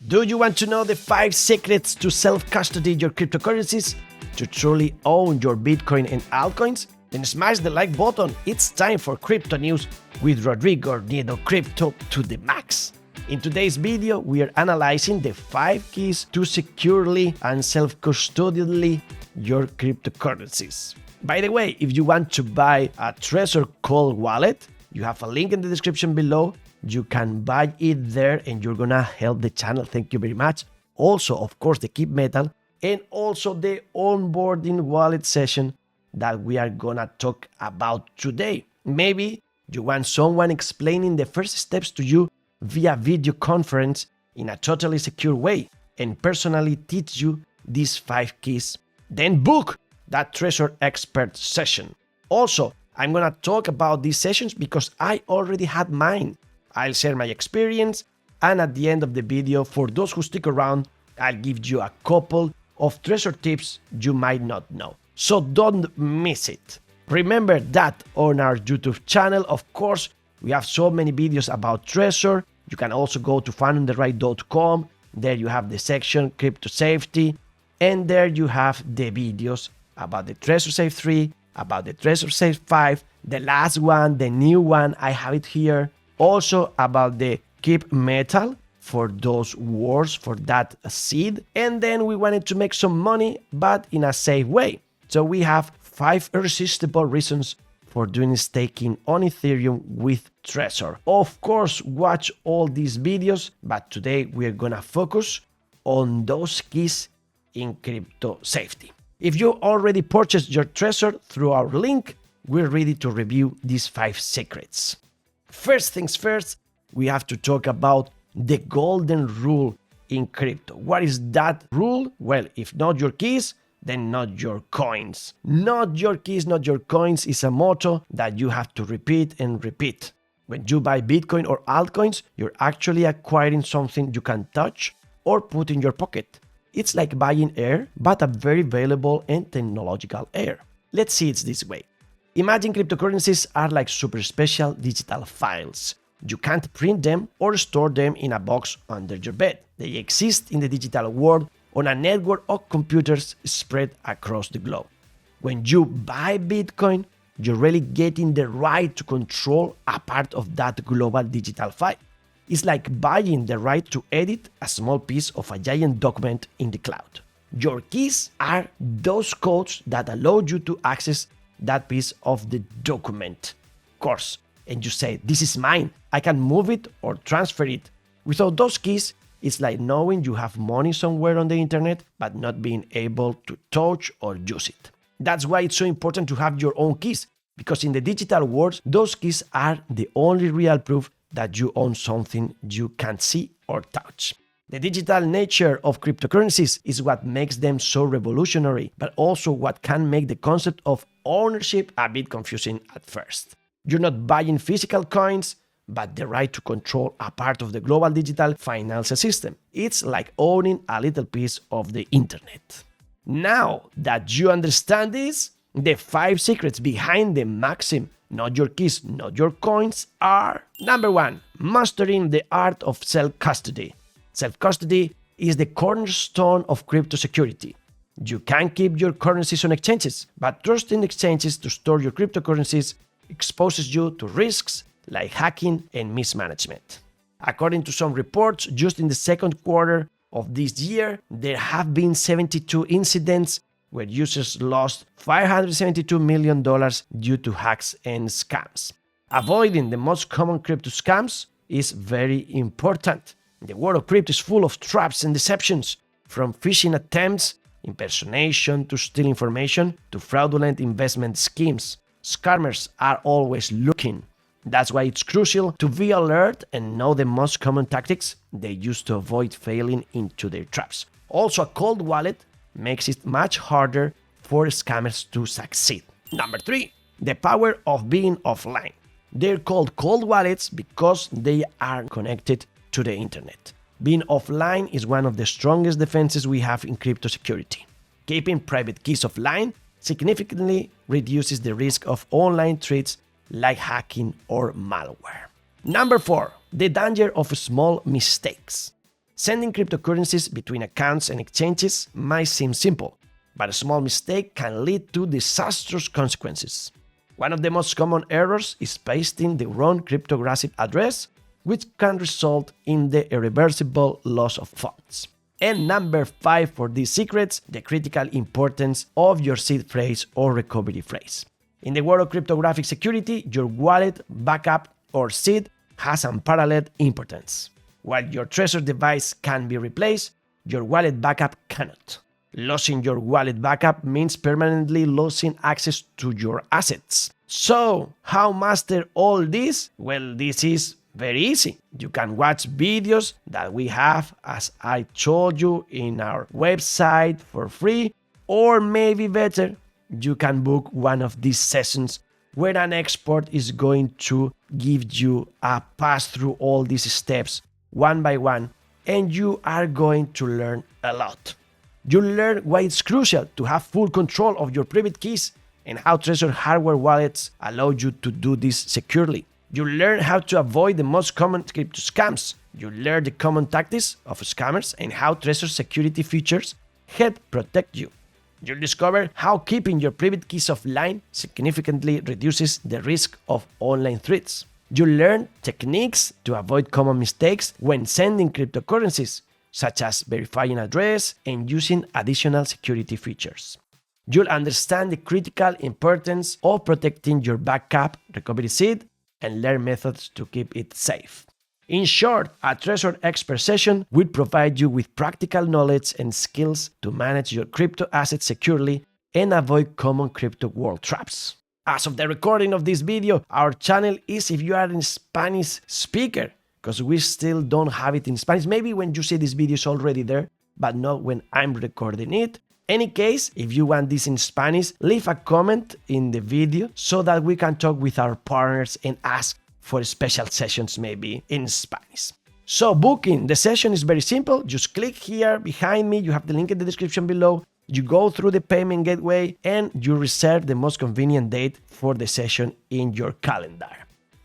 Do you want to know the 5 secrets to self-custody your cryptocurrencies? To truly own your Bitcoin and altcoins? Then smash the like button. It's time for Crypto News with Rodrigo Arnedo, crypto to the max. In today's video, we are analyzing the 5 keys to securely and self-custodially your cryptocurrencies. By the way, if you want to buy a Trezor cold wallet, you have a link in the description below. You can buy it there and you're gonna help the channel. Thank you very much. Also, of course, the Keep Metal and also the onboarding wallet session that we are gonna talk about today. Maybe you want someone explaining the first steps to you via video conference in a totally secure way and personally teach you these 5 keys. Then book that Trezor expert session. Also, I'm gonna talk about these sessions because I already had mine. I'll share my experience, and at the end of the video, for those who stick around, I'll give you a couple of Trezor tips you might not know. So don't miss it. Remember that on our YouTube channel, of course, we have so many videos about Trezor. You can also go to findingtheright.com. There you have the section Crypto Safety, and there you have the videos about the Trezor Safe 3, about the Trezor Safe 5, the last one, the new one, I have it here. Also about the Keep Metal for those wars, for that seed. And then we wanted to make some money, but in a safe way. So we have 5 irresistible reasons for doing staking on Ethereum with Trezor. Of course, watch all these videos, but today we are gonna focus on those keys in crypto safety. If you already purchased your Trezor through our link, we're ready to review these 5 secrets. First things first, we have to talk about the golden rule in crypto. What is that rule? Well, if not your keys, then not your coins. Not your keys, not your coins is a motto that you have to repeat and repeat. When you buy Bitcoin or altcoins, you're actually acquiring something you can touch or put in your pocket. It's like buying air, but a very valuable and technological air. Let's see it this way. Imagine cryptocurrencies are like super special digital files. You can't print them or store them in a box under your bed. They exist in the digital world on a network of computers spread across the globe. When you buy Bitcoin, you're really getting the right to control a part of that global digital file. It's like buying the right to edit a small piece of a giant document in the cloud. Your keys are those codes that allow you to access that piece of the document, of course, and you say, this is mine, I can move it or transfer it. Without those keys, it's like knowing you have money somewhere on the internet, but not being able to touch or use it. That's why it's so important to have your own keys, because in the digital world, those keys are the only real proof that you own something you can't see or touch. The digital nature of cryptocurrencies is what makes them so revolutionary, but also what can make the concept of ownership a bit confusing at first. You're not buying physical coins, but the right to control a part of the global digital financial system. It's like owning a little piece of the internet. Now that you understand this, the 5 secrets behind the maxim, not your keys, not your coins, are: number 1, mastering the art of self-custody. Self-custody is the cornerstone of crypto security. You can keep your currencies on exchanges, but trusting exchanges to store your cryptocurrencies exposes you to risks like hacking and mismanagement. According to some reports, just in the second quarter of this year, there have been 72 incidents where users lost $572 million due to hacks and scams. Avoiding the most common crypto scams is very important. The world of crypto is full of traps and deceptions, from phishing attempts, impersonation to steal information, to fraudulent investment schemes. Scammers are always looking. That's why it's crucial to be alert and know the most common tactics they use to avoid falling into their traps. Also, a cold wallet makes it much harder for scammers to succeed. Number 3, the power of being offline. They're called cold wallets because they are connected to the internet. Being offline is one of the strongest defenses we have in crypto security. Keeping private keys offline significantly reduces the risk of online threats like hacking or malware. Number 4, the danger of small mistakes. Sending cryptocurrencies between accounts and exchanges might seem simple, but a small mistake can lead to disastrous consequences. One of the most common errors is pasting the wrong cryptographic address, which can result in the irreversible loss of funds. And number 5 for these secrets, the critical importance of your seed phrase or recovery phrase. In the world of cryptographic security, your wallet, backup, or seed has unparalleled importance. While your Trezor device can be replaced, your wallet backup cannot. Losing your wallet backup means permanently losing access to your assets. So, how master all this? Well, this is very easy. You can watch videos that we have, as I told you, in our website for free, or maybe better, you can book one of these sessions where an expert is going to give you a pass through all these steps one by one, and you are going to learn a lot. You'll learn why it's crucial to have full control of your private keys and how Trezor hardware wallets allow you to do this securely. You'll learn how to avoid the most common crypto scams. You'll learn the common tactics of scammers and how Trezor security features help protect you. You'll discover how keeping your private keys offline significantly reduces the risk of online threats. You'll learn techniques to avoid common mistakes when sending cryptocurrencies, such as verifying address and using additional security features. You'll understand the critical importance of protecting your backup recovery seed and learn methods to keep it safe. In short, a Trezor expert session will provide you with practical knowledge and skills to manage your crypto assets securely and avoid common crypto world traps. As of the recording of this video, our channel is if you are a Spanish speaker, because we still don't have it in Spanish. Maybe when you see this video it's already there, but not when I'm recording it. Any case, if you want this in Spanish, leave a comment in the video so that we can talk with our partners and ask for special sessions maybe in Spanish. So booking the session is very simple. Just click here behind me. You have the link in the description below. You go through the payment gateway and you reserve the most convenient date for the session in your calendar.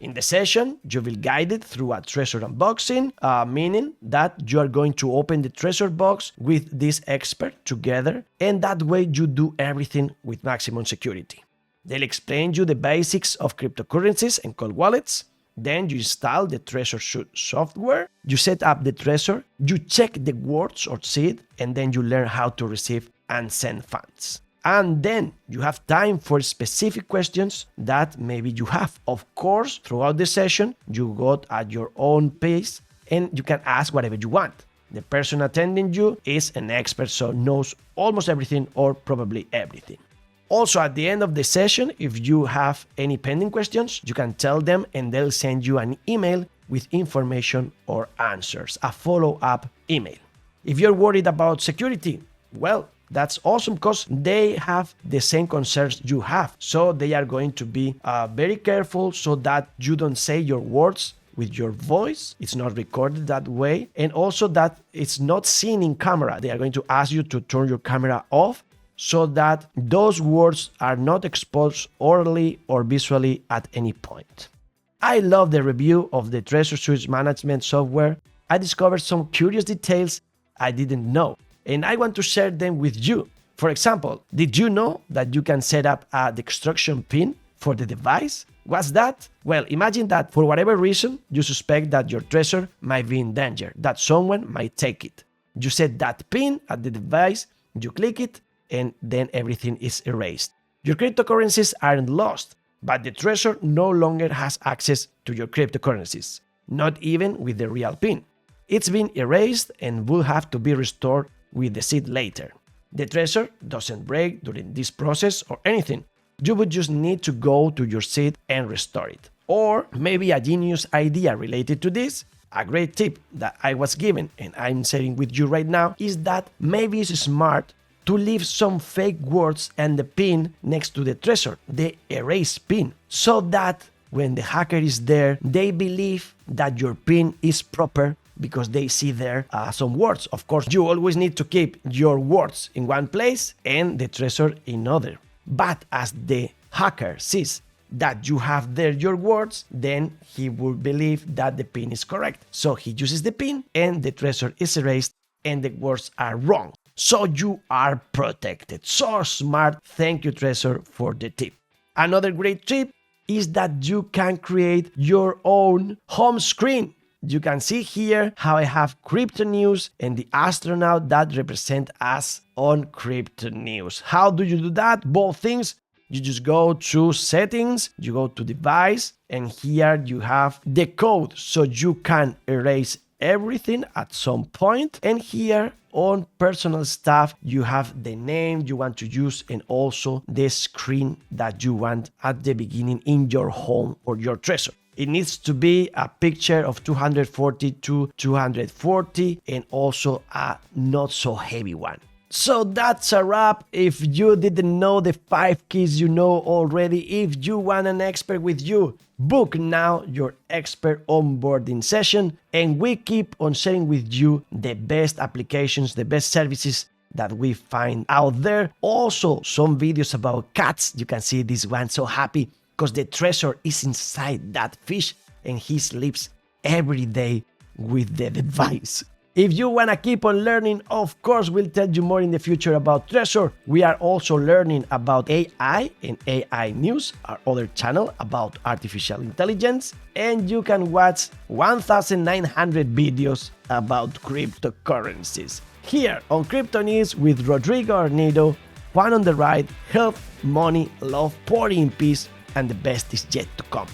In the session, you will guide it through a Trezor unboxing, meaning that you are going to open the Trezor box with this expert together, and that way you do everything with maximum security. They'll explain you the basics of cryptocurrencies and cold wallets. Then you install the Trezor Suite software, you set up the Trezor, you check the words or seed, and then you learn how to receive and send funds. And then you have time for specific questions that maybe you have. Of course, throughout the session, you go at your own pace and you can ask whatever you want. The person attending you is an expert, so knows almost everything or probably everything. Also, at the end of the session, if you have any pending questions, you can tell them and they'll send you an email with information or answers, a follow-up email. If you're worried about security, well, that's awesome because they have the same concerns you have. So they are going to be very careful so that you don't say your words with your voice. It's not recorded that way. And also that it's not seen in camera. They are going to ask you to turn your camera off so that those words are not exposed orally or visually at any point. I love the review of the Trezor Suite management software. I discovered some curious details I didn't know, and I want to share them with you. For example, did you know that you can set up a destruction pin for the device? What's that? Well, imagine that for whatever reason, you suspect that your Trezor might be in danger, that someone might take it. You set that pin at the device, you click it, and then everything is erased. Your cryptocurrencies aren't lost, but the Trezor no longer has access to your cryptocurrencies, not even with the real pin. It's been erased and will have to be restored with the seed later. The Trezor doesn't break during this process or anything. You would just need to go to your seed and restore it. Or maybe a genius idea related to this, a great tip that I was given and I'm sharing with you right now, is that maybe it's smart to leave some fake words and the pin next to the Trezor, the erase pin, so that when the hacker is there, they believe that your pin is proper because they see there some words. Of course, you always need to keep your words in one place and the Trezor in other. But as the hacker sees that you have there your words, then he will believe that the PIN is correct. So he uses the PIN and the treasure is erased and the words are wrong. So you are protected. So smart. Thank you, Trezor, for the tip. Another great tip is that you can create your own home screen. You can see here how I have CryptoNews and the astronaut that represent us on CryptoNews. How do you do that? Both things. You just go to settings, you go to device, and here you have the code so you can erase everything at some point. And here on personal stuff, you have the name you want to use and also the screen that you want at the beginning in your home or your treasure. It needs to be a picture of 240 to 240 and also a not so heavy one. So that's a wrap. If you didn't know the 5 keys you know already, if you want an expert with you, book now your expert onboarding session and we keep on sharing with you the best applications, the best services that we find out there. Also some videos about cats. You can see this one so happy because the treasure is inside that fish and he sleeps every day with the device. If you want to keep on learning, of course, we'll tell you more in the future about Trezor. We are also learning about AI and AI News, our other channel about artificial intelligence. And you can watch 1,900 videos about cryptocurrencies. Here on CryptoNews with Rodrigo Arnedo, fun on the ride, health, money, love, pouring in peace, and the best is yet to come.